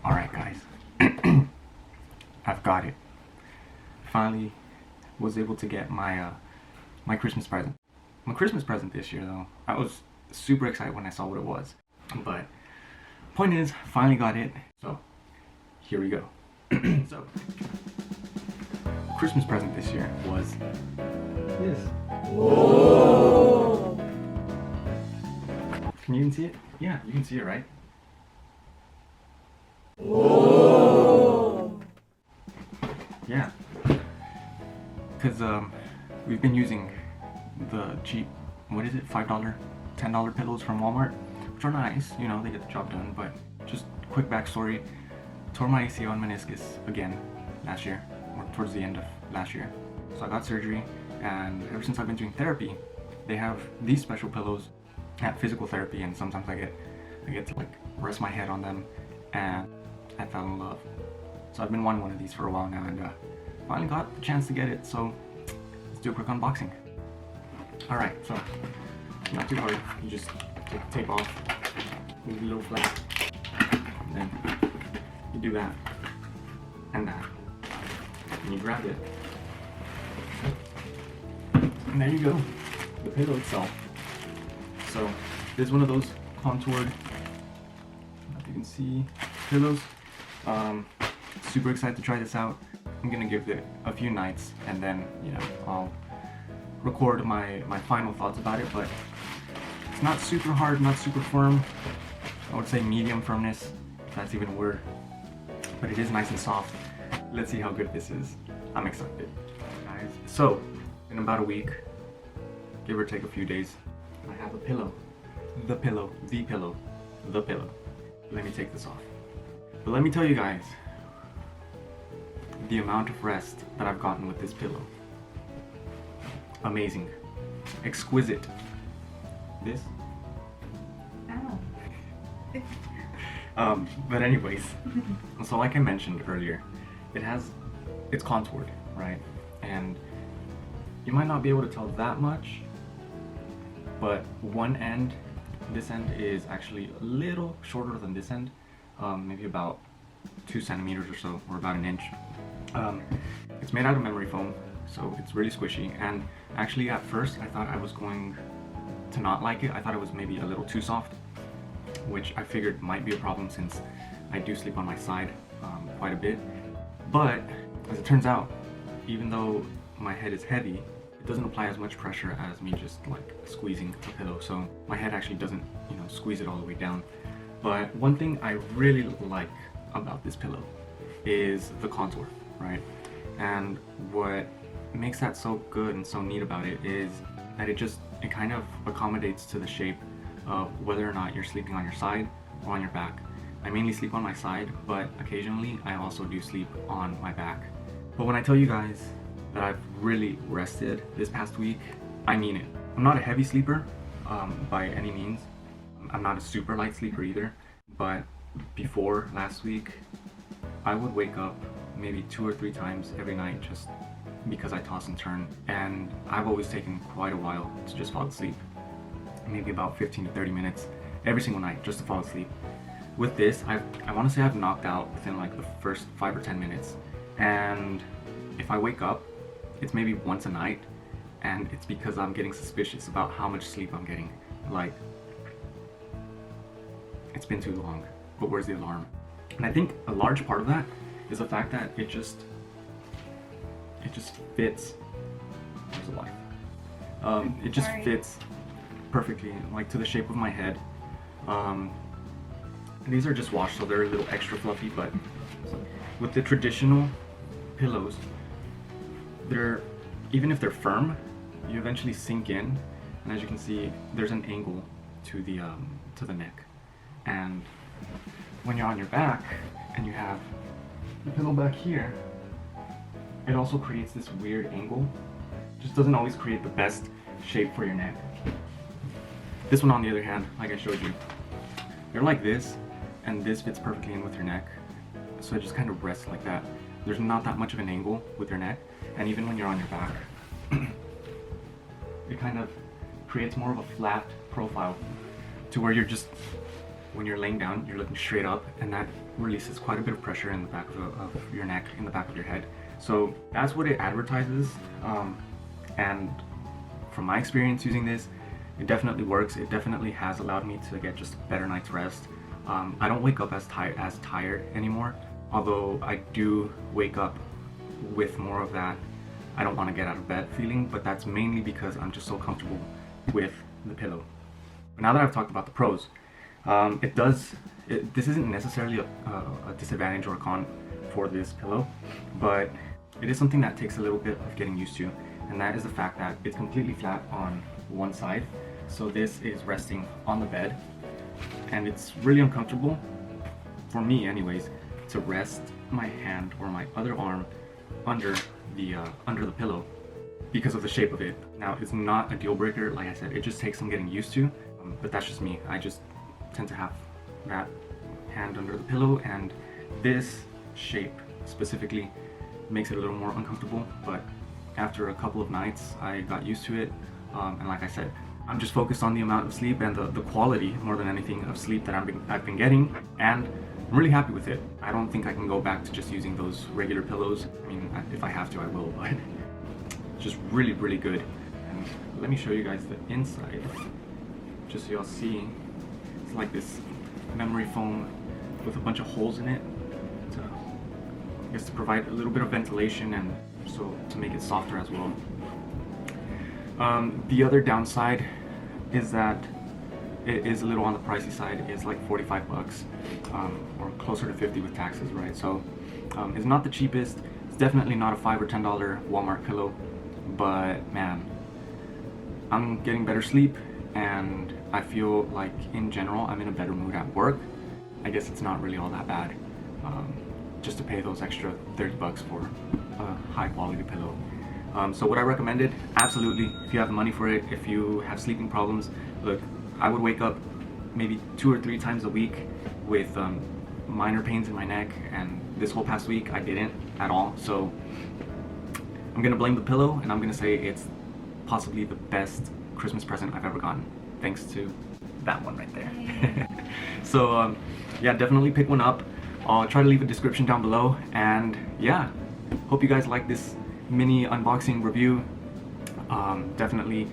Alright guys, I've got it. Finally was able to get my Christmas present. My Christmas present this year though, I was super excited when I saw what it was. But point is, finally got it. So here we go. So Christmas present this year was this. Whoa! Can you even see it? Yeah, you can see it, right? Whoa! Yeah. Because we've been using the cheap, what is it, $5, $10 pillows from Walmart, which are nice, you know, they get the job done, but just quick backstory, tore my ACL and meniscus again last year, or towards the end of last year. So I got surgery, and ever since I've been doing therapy, they have these special pillows at physical therapy, and sometimes I get to like rest my head on them, and I fell in love. So I've been wanting one of these for a while now, and finally got the chance to get it, so let's do a quick unboxing. Alright, so not too hard, you just take the tape off, move the little flap, and then you do that, and that, and you grab it, and there you go, the pillow itself. So this is one of those contoured, I don't know if you can see, pillows. Super excited to try this out. I'm gonna give it a few nights, and then, you know, I'll record my final thoughts about it, but it's not super hard, not super firm. I would say medium firmness, if that's even a word, but it is nice and soft. Let's see how good this is. I'm excited, guys. So in about a week, give or take a few days, I have a pillow. The pillow, the pillow, the pillow. Let me take this off. But let me tell you guys, the amount of rest that I've gotten with this pillow. Amazing. Exquisite. This? Ow. But anyways, so like I mentioned earlier, it's contoured, right? And you might not be able to tell that much, but one end, this end is actually a little shorter than this end, maybe about 2 centimeters or so, or about an inch. It's made out of memory foam, so it's really squishy, and actually at first I thought I was going to not like it. I thought it was maybe a little too soft, which I figured might be a problem since I do sleep on my side quite a bit. But as it turns out, even though my head is heavy, it doesn't apply as much pressure as me just like squeezing the pillow, so my head actually doesn't, you know, squeeze it all the way down. But one thing I really like about this pillow is the contour, right? And what makes that so good and so neat about it is that it kind of accommodates to the shape of whether or not you're sleeping on your side or on your back. I mainly sleep on my side, but occasionally I also do sleep on my back. But when I tell you guys that I've really rested this past week, I mean it. I'm not a heavy sleeper by any means. I'm not a super light sleeper either, but before last week, I would wake up maybe 2 or 3 times every night just because I toss and turn, and I've always taken quite a while to just fall asleep. Maybe about 15 to 30 minutes every single night just to fall asleep. With this, I want to say I've knocked out within like the first 5 or 10 minutes, and if I wake up, it's maybe once a night, and it's because I'm getting suspicious about how much sleep I'm getting. Like, it's been too long, but where's the alarm? And I think a large part of that is the fact that it just fits. There's a life. It just fits perfectly, like to the shape of my head. These are just washed, so they're a little extra fluffy, but with the traditional pillows, even if they're firm, you eventually sink in, and as you can see, there's an angle to the neck. And when you're on your back and you have the pillow back here, it also creates this weird angle. Just doesn't always create the best shape for your neck. This one, on the other hand, like I showed you, they're like this, and this fits perfectly in with your neck, so it just kind of rests like that. There's not that much of an angle with your neck, and even when you're on your back, it kind of creates more of a flat profile to where you're just when you're laying down, you're looking straight up, and that releases quite a bit of pressure in the back of your neck, in the back of your head. So that's what it advertises, and from my experience using this, it definitely works. It definitely has allowed me to get just a better night's rest. I don't wake up as tired anymore, although I do wake up with more of that I don't want to get out of bed feeling, but that's mainly because I'm just so comfortable with the pillow. But now that I've talked about the pros, this isn't necessarily a disadvantage or a con for this pillow, but it is something that takes a little bit of getting used to, and that is the fact that it's completely flat on one side. So this is resting on the bed, and it's really uncomfortable, for me anyways, to rest my hand or my other arm under the pillow because of the shape of it. Now, it's not a deal breaker, like I said, it just takes some getting used to, but that's just me. I just tend to have that hand under the pillow, and this shape specifically makes it a little more uncomfortable, but after a couple of nights I got used to it, and like I said, I'm just focused on the amount of sleep and the quality more than anything of sleep that I've been getting, and I'm really happy with it. I don't think I can go back to just using those regular pillows. I mean, if I have to, I will, but it's just really, really good. And let me show you guys the inside, just so y'all see. It's like this memory foam with a bunch of holes in it to, I guess, to provide a little bit of ventilation and so to make it softer as well. The other downside is that it is a little on the pricey side. It's like 45 bucks, or closer to 50 with taxes, right? So it's not the cheapest. It's definitely not a $5 or $10 Walmart pillow, but man, I'm getting better sleep, and I feel like in general I'm in a better mood at work. I guess it's not really all that bad, just to pay those extra 30 bucks for a high quality pillow. So would I recommend it? Absolutely. If you have the money for it, if you have sleeping problems, look, I would wake up maybe 2 or 3 times a week with minor pains in my neck, and this whole past week I didn't at all. So I'm gonna blame the pillow, and I'm gonna say it's possibly the best Christmas present I've ever gotten, thanks to that one right there. So yeah, definitely pick one up. I'll try to leave a description down below, and yeah, hope you guys like this mini unboxing review. Definitely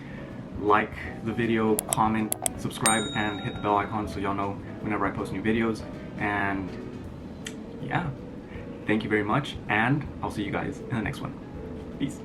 like the video, comment, subscribe, and hit the bell icon so y'all know whenever I post new videos. And yeah, thank you very much, and I'll see you guys in the next one. Peace.